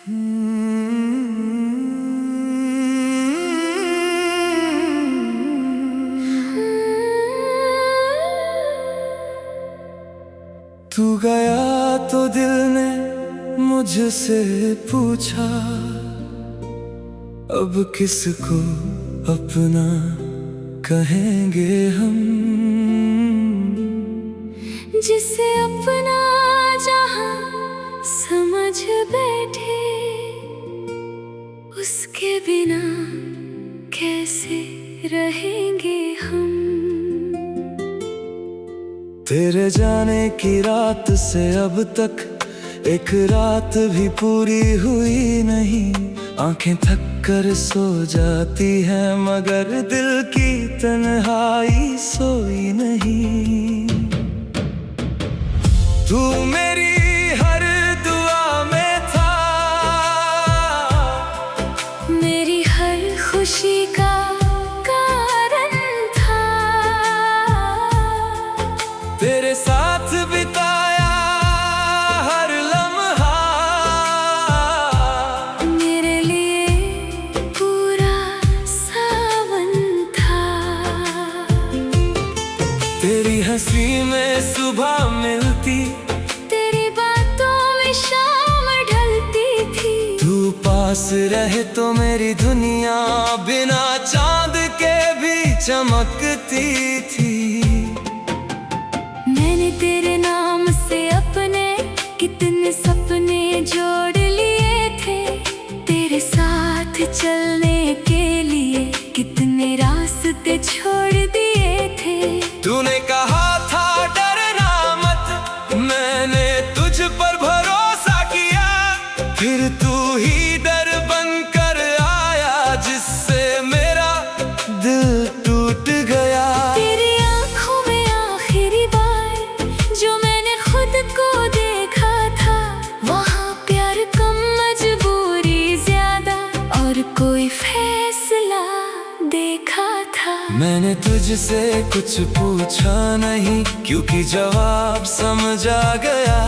तू गया तो दिल ने मुझसे पूछा, अब किसको अपना कहेंगे हम। जिसे अपना जहां समझ बैठे, उसके बिना कैसे रहेंगे हम। तेरे जाने की रात से अब तक एक रात भी पूरी हुई नहीं। आंखें थक कर सो जाती हैं मगर दिल की तन्हाई सोई नहीं। तू मेरी हर दुआ में था, मेरी हर खुशी का कारण था। तेरे साथ बिताया हर लम्हा मेरे लिए पूरा सावन था। तेरी हंसी में सुबह मिलती, तेरी बातों में शाम ढलती थी। तू पास रहे तो मेरी दुनिया बिना चांद के भी चमकती थी। मैंने तेरे नाम से अपने कितने सपने जोड़ लिए थे। तेरे साथ चलने के लिए कितने रास्ते छोड़ दिए थे। तूने कहा था डरना मत, मैंने तुझ पर भरोसा किया। फिर तू ही डर बनकर आया जिससे मेरा दिल टूट गया। तेरी आंखों में आखिरी बार जो मैंने खुद को देखा था, वहाँ प्यार कम मजबूरी ज्यादा और कोई फैसला देखा था। मैंने तुझसे कुछ पूछा नहीं क्योंकि जवाब समझ आ गया।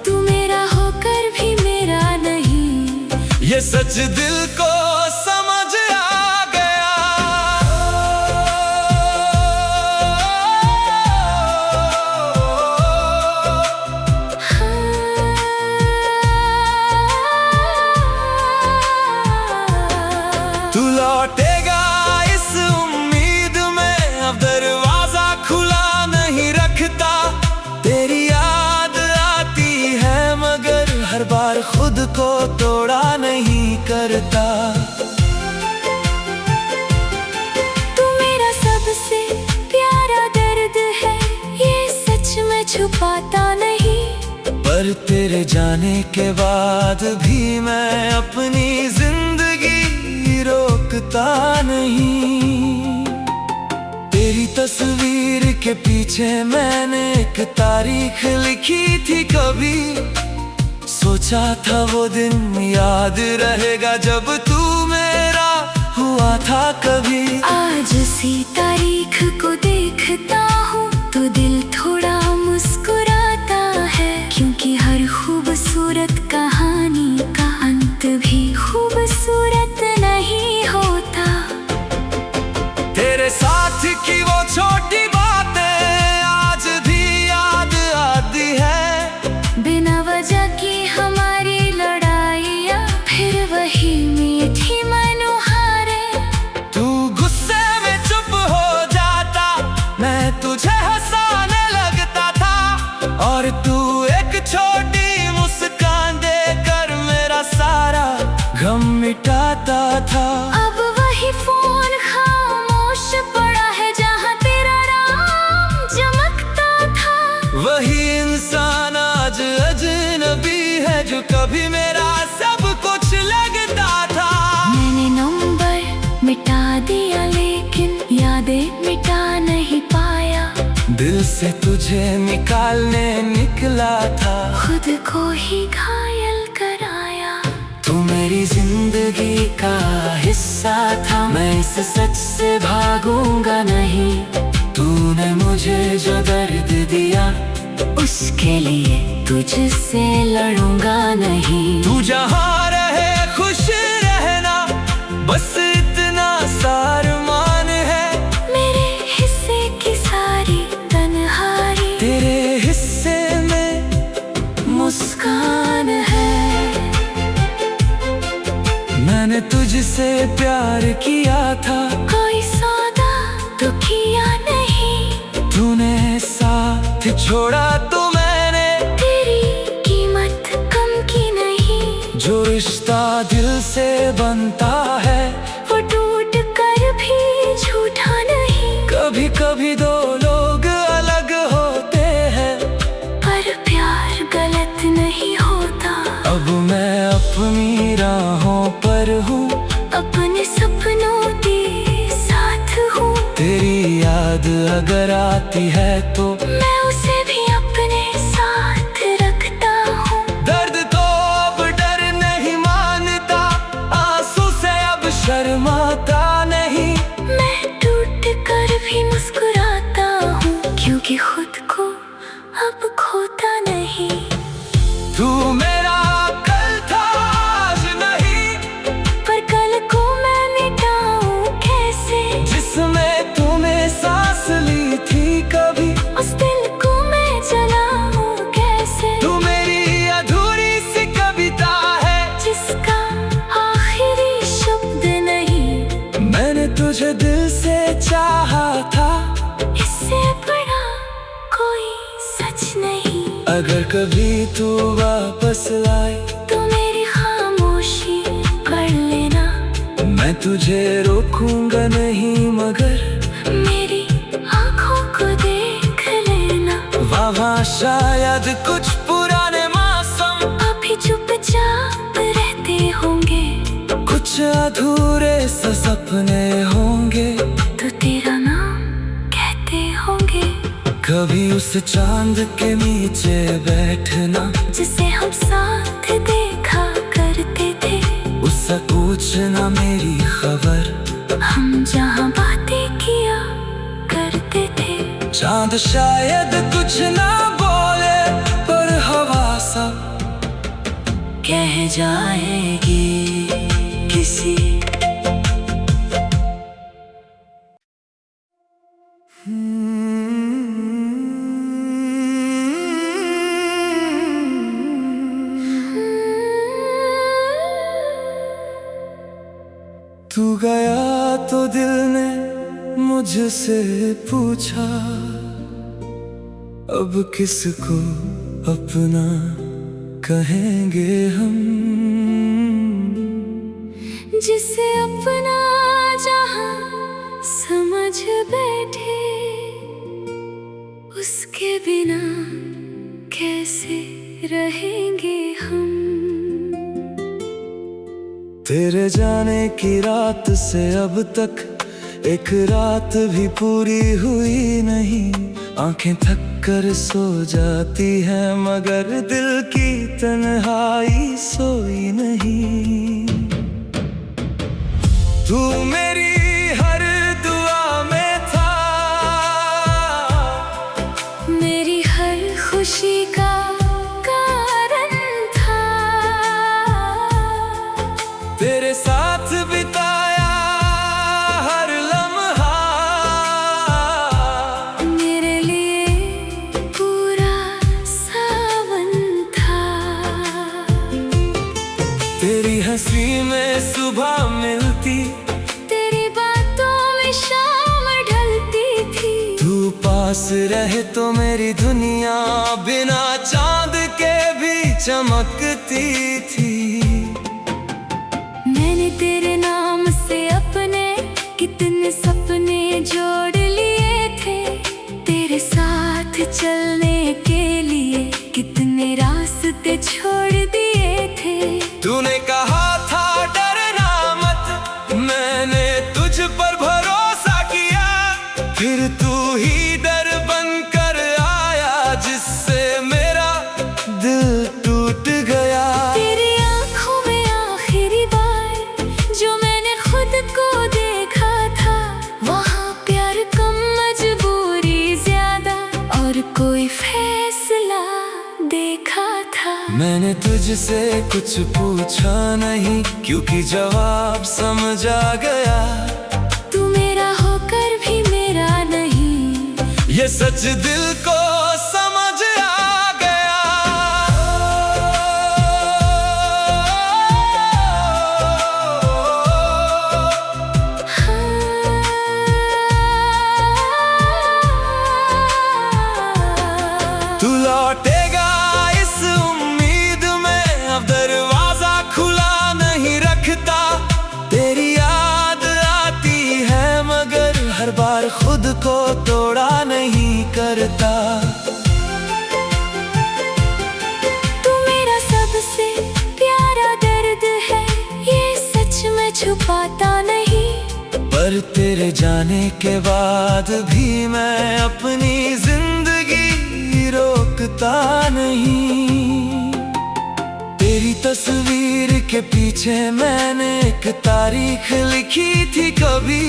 तू मेरा होकर भी मेरा नहीं, ये सच दिल को समझ आ गया। तू लौटेगा इस उम्मीद में, अब दरवाजा खुला नहीं रखता। तेरी याद आती है मगर हर बार खुद को तोड़ा नहीं करता। तू मेरा सबसे प्यारा दर्द है, ये सच में छुपाता नहीं। पर तेरे जाने के बाद भी मैं अपनी जिंदगी रोकता नहीं। तेरी तस्वीर के पीछे मैंने एक तारीख लिखी थी। कभी सोचा था वो दिन याद रहेगा जब तू मेरा हुआ था कभी। आज उसी तारीख को देखता हूँ तो दिल थोड़ा मुस्कुराता है, क्योंकि हर खूबसूरत कहानी का अंत भी खूबसूरत नहीं होता। तेरे साथ की वो छोटी बातें आज भी याद आती है। बिना वजह की हमारी लड़ाइयाँ फिर वही मीठी मनोहारे। तू गुस्से में चुप हो जाता, मैं तुझे हंसाने लगता था। और तू एक छोटी मुस्कान देकर मेरा सारा गम मिटाता था। अब वही फोन खामोश पड़ा है जहाँ तेरा नाम चमकता था। वही इंसान आज अजनबी है जो कभी मेरा सब कुछ लगता था। मैंने नंबर मिटा दिया लेकिन यादें मिटा नहीं पाया। दिल से तुझे निकालने निकला था, खुद को ही घायल कराया। तू मेरी जिंदगी का हिस्सा था, मैं इस सच से भागूंगा नहीं। तूने मुझे जो दर्द दिया उसके लिए तुझसे लड़ूंगा नहीं। तू जहाँ आसान है। मैंने तुझसे प्यार किया था, कोई सौदा तो किया नहीं। तूने साथ छोड़ा तो मैंने तेरी कीमत कम की नहीं। जो रिश्ता दिल से बनता है वो टूट कर भी झूठा नहीं। कभी कभी दो लोग अलग होते हैं, पर प्यार गलत नहीं होता। अब मैं अपनी राहों पर हूँ, अपने सपनों के साथ हूँ। तेरी याद अगर आती है तो मैं उसे भी अपने साथ रखता हूँ। दर्द तो अब डर नहीं मानता, आंसू से अब शर्माता नहीं। मैं टूट कर भी मुस्कुराता हूँ, क्योंकि खुद को अब खोता नहीं। तू मेरा कल था आज नहीं, पर कल को मैं मिटाऊँ कैसे? जिसमें तूने सांस ली थी कभी, उस दिल को मैं जलाऊँ कैसे? तू मेरी अधूरी सी कविता है, जिसका आखिरी शब्द नहीं। मैंने तुझे दिल से चाहा था, इससे बड़ा कोई सच नहीं। अगर कभी तू वापस लाए तो मेरी खामोशी कर लेना। मैं तुझे रोकूंगा नहीं, मगर मेरी आँखों को देख लेना। वहाँ शायद कुछ पुराने मौसम अभी चुपचाप रहते होंगे। कुछ अधूरे से सपने होंगे, तो तेरा नाम कहते होंगे। कभी उस चांद के नीचे बैठना, जिसे हम साथ देखा करते थे। उससे पूछना मेरी खबर, हम जहाँ बातें किया करते थे। चांद शायद कुछ ना बोले, पर हवा सा कह जाएगी किसी। तू गया तो दिल ने मुझसे पूछा, अब किसको अपना कहेंगे हम। जिसे अपना जहां समझ बैठे, उसके बिना कैसे रहेंगे हम। तेरे जाने की रात से अब तक एक रात भी पूरी हुई नहीं। आंखें थक कर सो जाती हैं, मगर दिल की तन्हाई सोई नहीं। तू मेरी हर दुआ में था, मेरी हर खुशी का कारण था। तेरे साथ बिताया हर लम्हा मेरे लिए पूरा सावन था। तेरी हंसी में सुबह मिलती, तेरी बातों में शाम ढलती थी। तू पास रहे तो मेरी दुनिया बिना चांद के भी चमकती थी। मैंने तेरे नाम से अपने कितने सपने जोड़ लिए थे। तेरे साथ चलने के लिए कितने रास्ते छोड़ दिए थे। तूने कहा था डरना मत, मैंने तुझ पर भरोसा किया। फिर तू ही डर बनकर आया, जिससे मेरा दिल टूट गया। तेरी आँखों में आखिरी बार जो मैंने खुद को देखा था, वहाँ प्यार कम मजबूरी ज्यादा और कोई फैसला देखा था। मैंने तुझसे कुछ पूछा नहीं, क्योंकि जवाब समझ आ गया। तू मेरा होकर भी मेरा नहीं, ये सच दिल को समझ आ गया। पर तेरे जाने के बाद भी मैं अपनी जिंदगी रोकता नहीं। तेरी तस्वीर के पीछे मैंने एक तारीख लिखी थी, कभी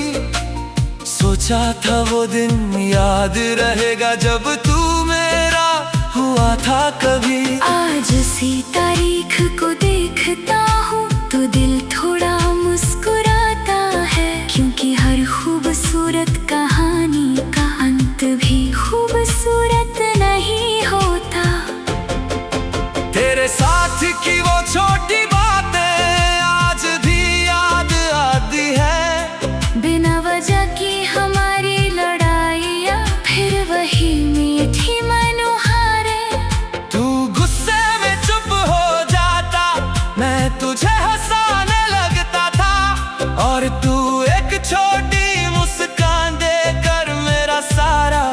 सोचा था वो दिन याद रहेगा जब तू मेरा हुआ था कभी। आज उसी तारीख को देखता हूँ तो दिल थोड़ा मुस्कुराता है, क्योंकि हर खूबसूरत कहानी का अंत भी खूबसूरत नहीं होता। तेरे साथ की वो छोटी बातें आज भी याद आती है, बिना वजह की हमारी लड़ाइयाँ फिर वही मीठी मनोहारे। तू गुस्से में चुप हो जाता, मैं तुझे हंसाने लगता था, और तू एक छोटी मुस्कान देकर मेरा सारा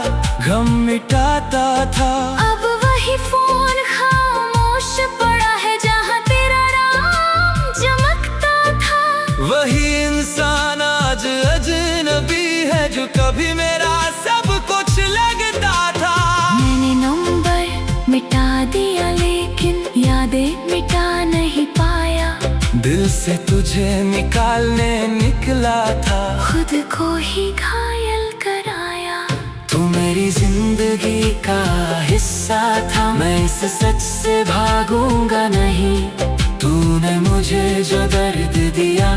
गम मिटाता था। अब वही फोन खामोश पड़ा है जहाँ तेरा नाम चमकता था। वही इंसान आज अजनबी है जो कभी मेरा सब कुछ लगता था। मैंने नंबर मिटा दिया लेकिन यादें मिटा नहीं पाया। दिल से तुझे निकालने निकला था, खुद को ही घायल कराया। तू मेरी जिंदगी का हिस्सा था, मैं इस सच से भागूंगा नहीं। तूने मुझे जो दर्द दिया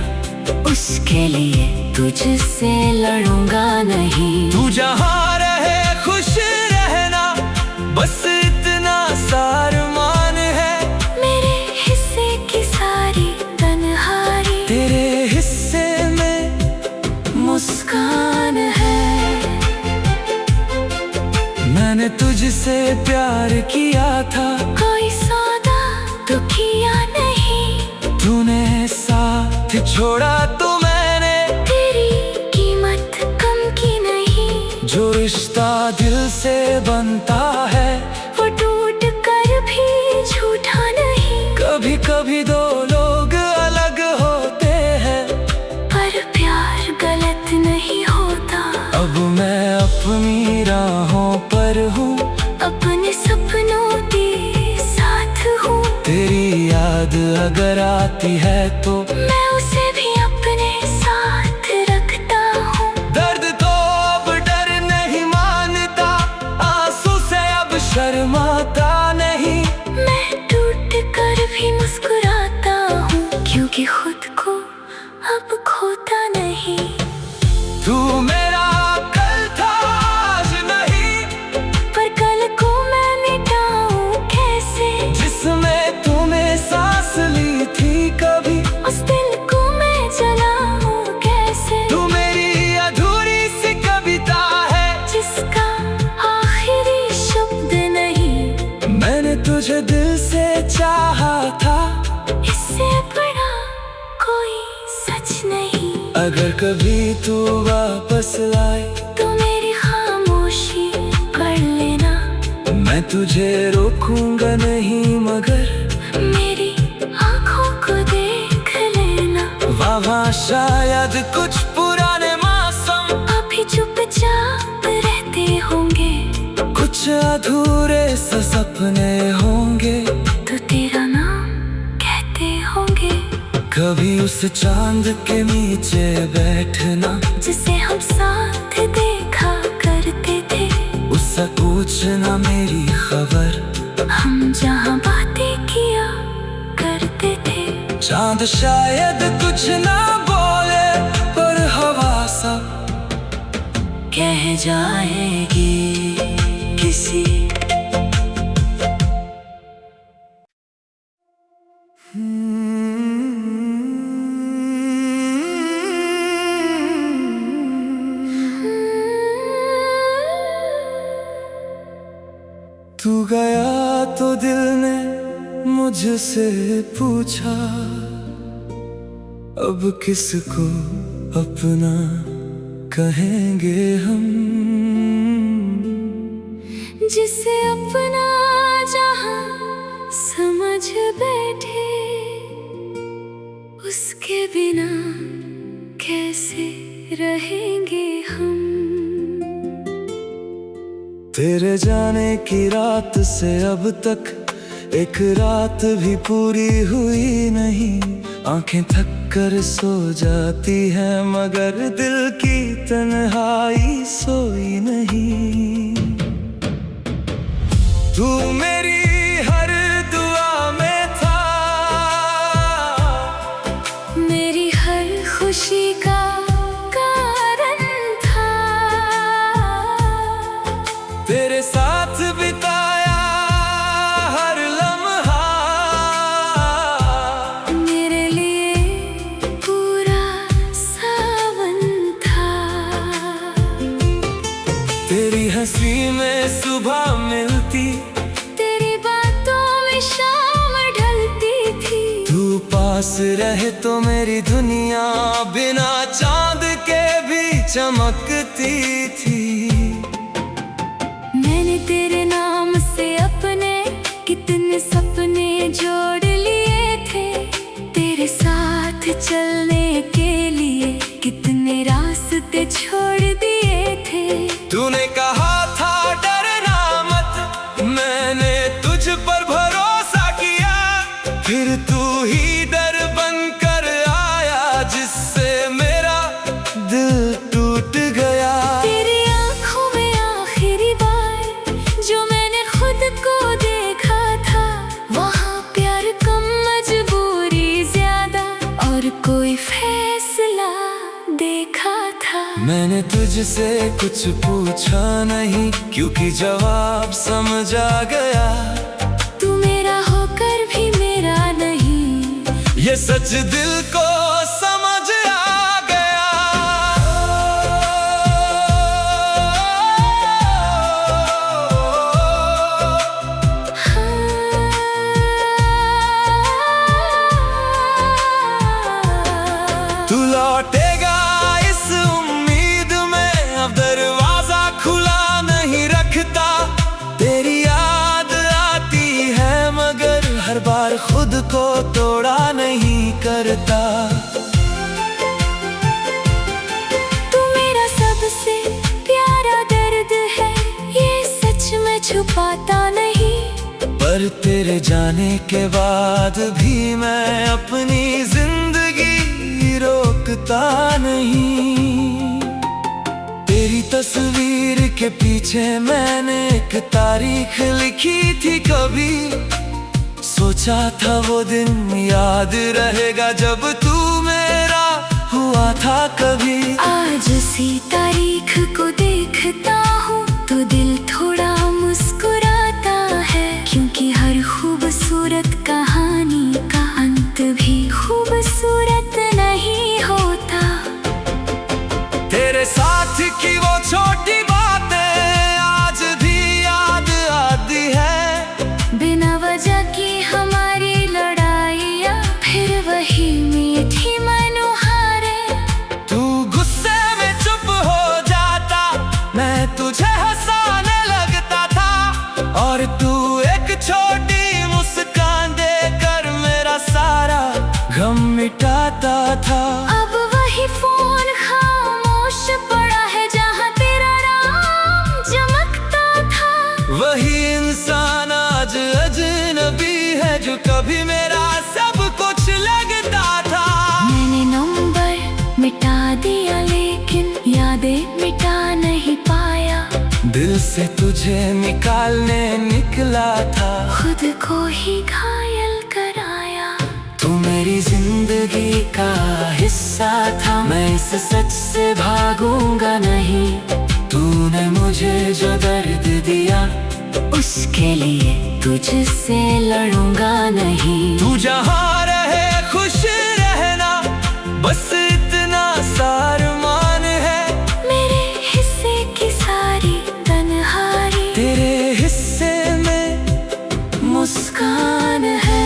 उसके लिए तुझसे लड़ूंगा नहीं। तू जहाँ रहे खुश रहना, बस इतना सारमान है। मेरे हिस्से की सारी तन्हाई तेरे हिस्से में मुस्कान है। मैंने तुझसे प्यार किया था, कोई सौदा तो किया नहीं। तूने साथ छोड़ा तो मैंने तेरी कीमत कम की नहीं। जो रिश्ता दिल से बनता है वो टूट कर भी झूठा नहीं। कभी कभी दो लोग अलग होते हैं, पर प्यार गलत नहीं होता। अब मैं अपनी राहों पर हूँ, अपने सपनों के साथ हूँ। तेरी याद अगर आती है तो मैं उसे भी अपने साथ रखता हूँ। दर्द तो अब डर नहीं मानता, आंसू से अब शर्माता नहीं। मैं टूट कर भी मुस्कुराता हूँ, क्योंकि खुद को अब खोता नहीं। तू मेरा कल था आज नहीं, पर कल को मैं मिटाऊँ कैसे, जिसमें तूने सांस ली थी कभी। उस दिल को मैं जलाऊँ कैसे। तू मेरी अधूरी सी कविता है, जिसका आखिरी शब्द नहीं। मैंने तुझे दिल से चाहा था, इससे बड़ा कोई सच नहीं। अगर कभी तू वापस लाए तो मेरी खामोशी पढ़ लेना। मैं तुझे रोकूंगा नहीं, मगर मेरी आँखों को देख लेना। वहाँ शायद कुछ पुराने मौसम अभी चुपचाप रहते होंगे, कुछ अधूरे से सपने होंगे, तो तेरा नाम कहते होंगे। कभी उस चांद के नीचे बैठना जिसे हम साथ देखा करते थे। उससे पूछना मेरी खबर, हम जहाँ बातें किया करते थे। चांद शायद कुछ ना बोले, पर हवा सा कह जाएगी किसी। तू गया तो दिल ने मुझसे पूछा, अब किसको अपना कहेंगे हम। जिसे अपना जहां समझ बैठे, उसके बिना कैसे रहे। तेरे जाने की रात से अब तक एक रात भी पूरी हुई नहीं। आंखें थक कर सो जाती हैं मगर दिल की तन्हाई सोई नहीं। तू मेरी हर दुआ में था, मेरी हर खुशी का कारण था। तेरे साथ बिताया हर लम्हा मेरे लिए पूरा सावन था। तेरी हंसी में सुबह मिलती, तेरी बातों में शाम ढलती थी। तू पास रहे तो मेरी दुनिया बिना चांद के भी चमकती थी। मैंने तेरे नाम से अपने कितने सपने जोड़ लिए थे। तेरे साथ चलने के लिए कितने रास्ते छोड़ दिए थे। तूने कहा था डरना मत, मैंने तुझ पर भरोसा किया। फिर तू ही डर बनकर आया जिससे मेरा दिल टूट गया। तेरी आंखों में आखिरी बार जो मैंने खुद को देखा था, वहाँ प्यार कम मजबूरी ज्यादा और कोई फैसला देखा था। मैंने तुझसे कुछ पूछा नहीं क्योंकि जवाब समझ आ गया। तू मेरा होकर भी मेरा नहीं, ये सच दिल को समझ आ गया। तू लौटेगा इस उम्मीद में, अब दरवाजा खुला नहीं रखता। तेरी याद आती है मगर हर बार खुद को तोड़ा नहीं करता। तू मेरा सबसे प्यारा दर्द है, ये सच में छुपाता नहीं। पर तेरे जाने के बाद भी मैं अपनी जिंदगी रोकता नहीं। तेरी तस्वीर के पीछे मैंने एक तारीख लिखी थी कभी। सोचा था वो दिन याद रहेगा जब तू मेरा हुआ था कभी। आज उसी तारीख को देखता हूँ तो दिल थोड़ा मुस्कुराता है, क्योंकि हर खूबसूरत कहानी का अंत भी खूबसूरत नहीं होता। तेरे साथ की वो छोटी बातें आज भी याद आती है। बिना वजह की हमारी लड़ाइयाँ फिर वही मीठी मनोहारे। तू गुस्से में चुप हो जाता, मैं तुझे हंसाने लगता था। और तू एक छोटी मुस्कान देकर मेरा सारा गम मिटाता था। अब वही फोन खामोश पड़ा है जहाँ तेरा नाम चमकता था। वही इंसान आज अजनबी है जो कभी मेरा सब कुछ लगता था। मैंने नंबर मिटा दिया लेकिन यादें मिटा नहीं पाया। दिल से तुझे निकालने निकला था, खुद को ही घायल कराया। तू मेरी जिंदगी का हिस्सा था, मैं इस सच से भागूंगा नहीं। तूने मुझे जो दर्द दिया उसके लिए तुझसे लड़ूंगा नहीं। तू जहाँ रहे खुश रहना, बस इतना सारमान है। मेरे हिस्से की सारी तन्हाई तेरे हिस्से में मुस्कान है।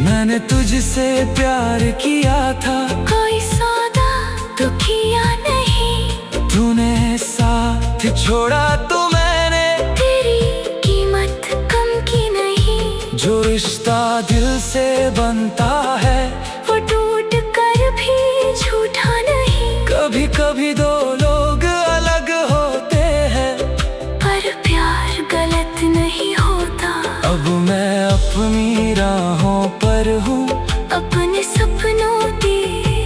मैंने तुझसे प्यार किया था, कोई सौदा तो किया नहीं। तूने साथ छोड़ा तो मैंने तेरी कीमत कम की नहीं। जो रिश्ता दिल से बनता है वो टूट कर भी झूठा नहीं। कभी कभी दो लोग अलग होते अपनी राहों पर हूँ, अपने सपनों के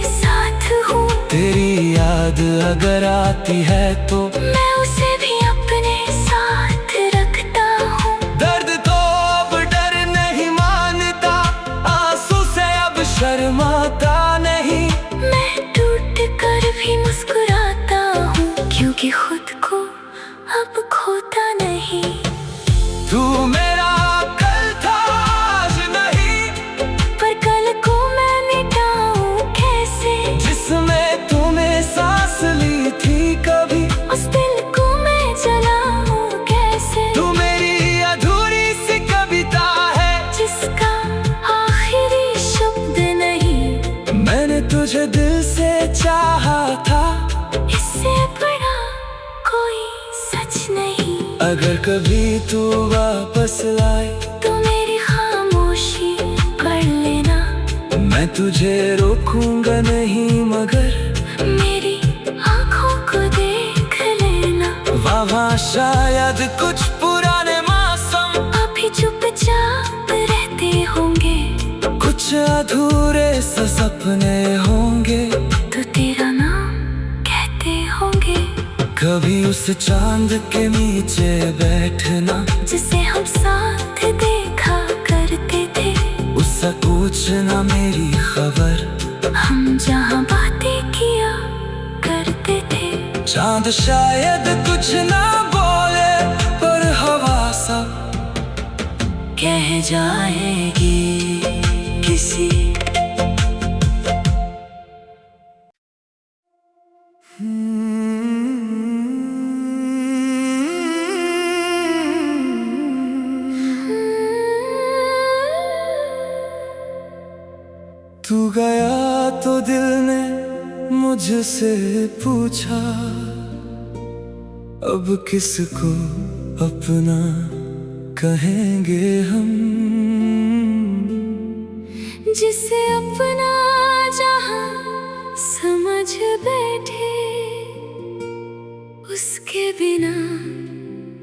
साथ हूँ। तेरी याद अगर आती है तो मैं उसे भी अपने साथ रखता हूँ। दर्द तो अब डर नहीं मानता, आंसू से अब शर्माता नहीं। मैं टूट कर भी मुस्कुराता हूँ, क्योंकि खुद को अब खोता नहीं। तू मेरा कल था आज नहीं, पर कल को मैं मिटाऊं कैसे, जिसमें तूने सांस ली थी कभी, उस दिल को मैं जलाऊं कैसे। तू मेरी अधूरी सी कविता है, जिसका आखिरी शब्द नहीं। मैंने तुझे दिल से चाहा था, इससे बड़ा कोई सच नहीं। अगर कभी तू वापस लाए तो मेरी खामोशी पढ़ लेना। मैं तुझे रोकूंगा नहीं, मगर मेरी आंखों को देख लेना। वहाँ शायद कुछ पुराने मौसम अभी चुपचाप रहते होंगे, कुछ अधूरे से सपने होंगे, तो तेरा नाम कहते होंगे। कभी उस चांद के नीचे बैठना, जिसे हम साथ देखा करते थे। उससे पूछना मेरी खबर, हम जहाँ बातें किया करते थे। चांद शायद कुछ ना बोले, पर हवा सब कह जाएगी किसी। तू गया तो दिल ने मुझसे पूछा, अब किसको अपना कहेंगे हम। जिसे अपना जहां समझ बैठे, उसके बिना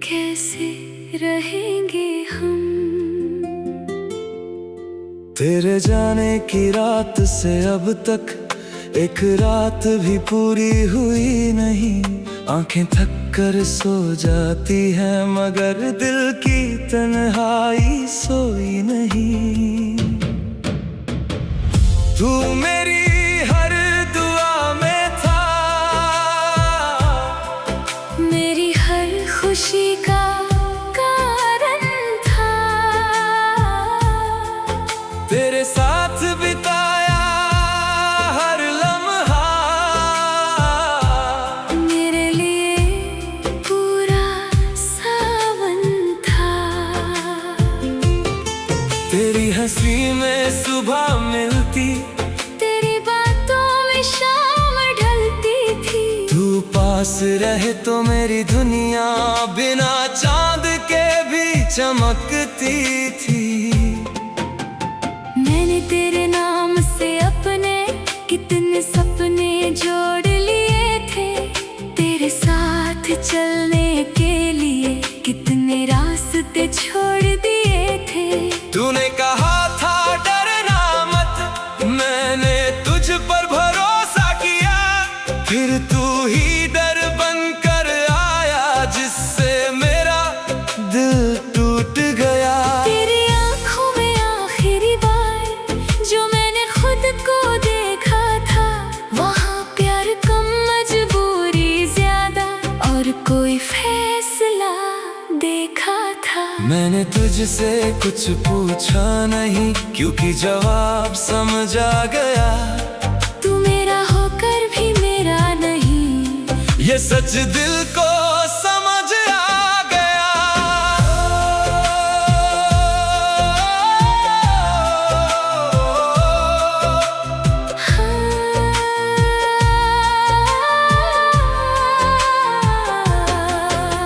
कैसे रहेंगे हम। तेरे जाने की रात से अब तक एक रात भी पूरी हुई नहीं। आंखें थक कर सो जाती हैं, मगर दिल की तन्हाई सोई नहीं। तू मेरी हर दुआ में था, मेरी हर खुशी का कारण था। तेरे साथ बिताया हर लम्हा, मेरे लिए पूरा सावन था। तेरी हंसी में सुबह मिलती, तेरी बातों में शाम ढलती थी। तू पास रहे तो मेरी दुनिया बिना चांद के भी चमकती थी। मैंने तेरे नाम से अपने कितने सपने जोड़ लिए थे। तेरे साथ चलने के लिए कितने रास्ते छोड़ दिए थे। तूने कहा था डरना मत, मैंने तुझ पर भरोसा किया। फिर तू ही डर बनकर आया, जिससे मेरा दिल टूट गया। तेरी आंखों में आखिरी बार जो मैंने खुद को देखा था, वहाँ प्यार कम मजबूरी ज्यादा और कोई फैसला देखा था। मैंने तुझसे कुछ पूछा नहीं, क्योंकि जवाब समझ आ गया। तू मेरा होकर भी मेरा नहीं, ये सच दिल को समझ आ गया।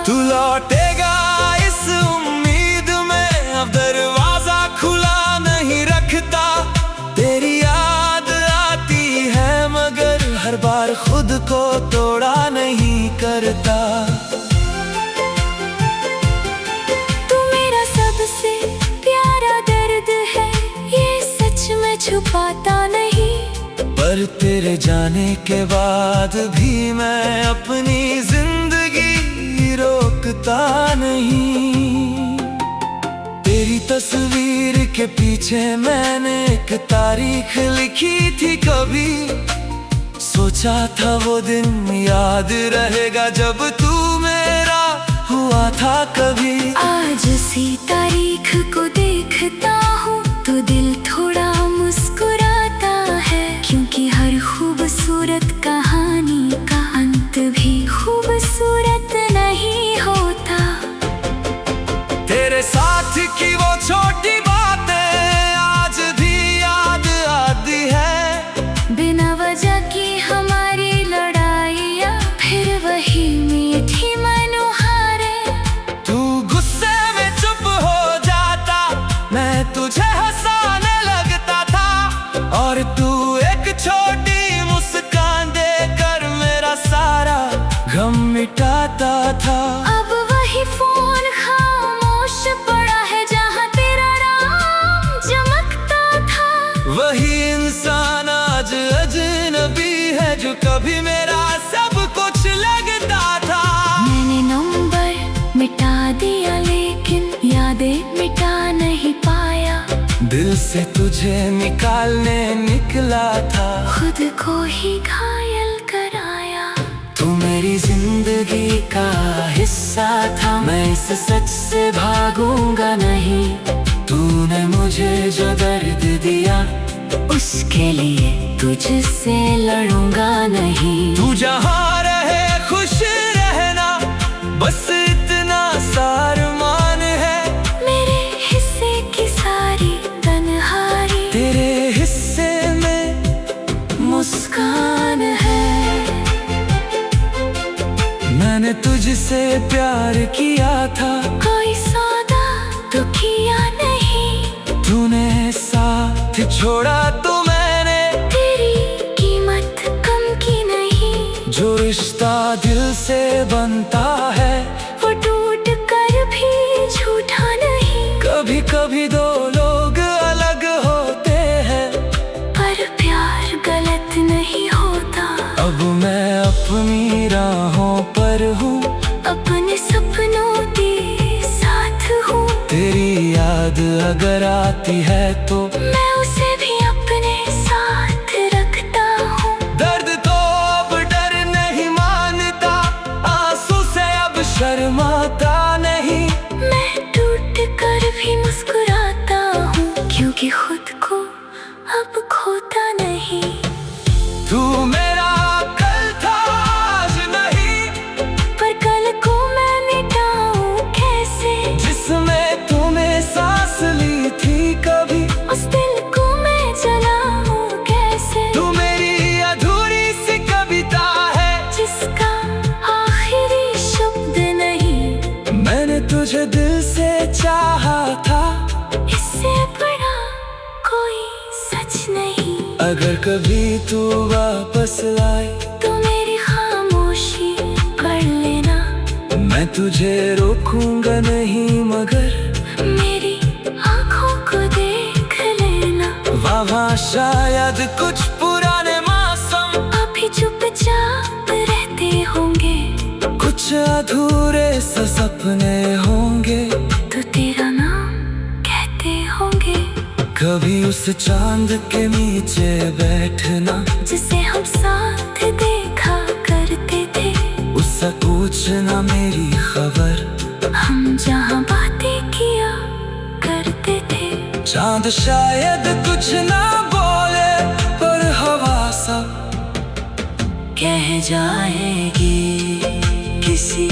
तू लौटेगा इस उम्मीद में, अब दरवाजा खुला नहीं रखता। तेरी याद आती है, मगर हर बार खुद को तोड़ा नहीं करता। छुपाता नहीं, पर तेरे जाने के बाद भी मैं अपनी जिंदगी रोकता नहीं। तेरी तस्वीर के पीछे मैंने एक तारीख लिखी थी, कभी सोचा था वो दिन याद रहेगा जब तू मेरा हुआ था कभी। आज उसी तारीख को देखता हूँ तो दिल थोड़ा मुस्कुराता है, क्योंकि हर खूबसूरत कहानी का अंत भी खूबसूरत नहीं होता। तेरे साथ की वो छोटी बातें आज भी याद आती है, बिना वजह की हमारी लड़ाइयाँ फिर वही मीठी मनोहारे। तू गुस्से में चुप हो जाता, मैं तुझे हंसाने लगता था, और तू एक छोटी मुस्कान देकर मेरा सारा गम मिटाता था। अब वही फोन खामोश पड़ा है जहाँ तेरा नाम चमकता था। वही इंसान आज अजनबी है जो कभी मेरा सब कुछ लगता था। मैंने नंबर मिटा दिया लेकिन यादें मिटा नहीं पाया, दिल से तुझे निकालने निकला था, खुद को ही घायल कराया। तू मेरी जिंदगी का हिस्सा था, मैं इस सच से भागूंगा नहीं। तूने मुझे जो दर्द दिया उसके लिए तुझसे लड़ूंगा नहीं। तू जहाँ रहे खुश रहना, बस इतना सारमान है। मेरे हिस्से की सारी तन्हाई तेरे हिस्से में मुस्कान है। मैंने तुझसे प्यार किया था, कोई सौदा तो किया नहीं, तूने साथ छोड़ा तो मैंने तेरी कीमत कम की नहीं। जो रिश्ता दिल से बनता है वो टूट कर भी झूठा नहीं। कभी कभी दो लोग अलग होते हैं, पर प्यार गलत नहीं होता। अब मैं अपनी राहों पर हूँ, अपने सपनों के साथ हूँ। तेरी याद अगर आती है तो मैं उसे भी अपने साथ रखता हूँ। दर्द तो अब डर नहीं मानता, आंसू से अब शर्माता नहीं। मैं टूट कर भी मुस्कुराता हूँ, क्योंकि खुद को अब खोता नहीं। तू मेरा कल था आज नहीं, पर कल को मैं मिटाऊँ कैसे, जिसमें तूने सांस ली थी कभी, उस दिल को मैं जलाऊँ कैसे। तू मेरी अधूरी सी कविता है, जिसका आखिरी शब्द नहीं। मैंने तुझे दिल से चाहा था, इससे बड़ा कोई सच नहीं। अगर कभी तू वापस लाए तो मेरी खामोशी पढ़ लेना, मैं तुझे रोकूंगा नहीं, मगर मेरी आँखों को देख लेना। वहाँ शायद कुछ पुराने मौसम अभी चुपचाप रहते होंगे, कुछ अधूरे से सपने होंगे, तो तेरा नाम कहते होंगे। कभी उस चांद के नीचे बैठना जिसे हम साथ देखा करते थे, उससे पूछना मेरी खबर, हम जहाँ बातें किया करते थे। चांद शायद कुछ ना बोले, पर हवा सब कह जाएगी किसी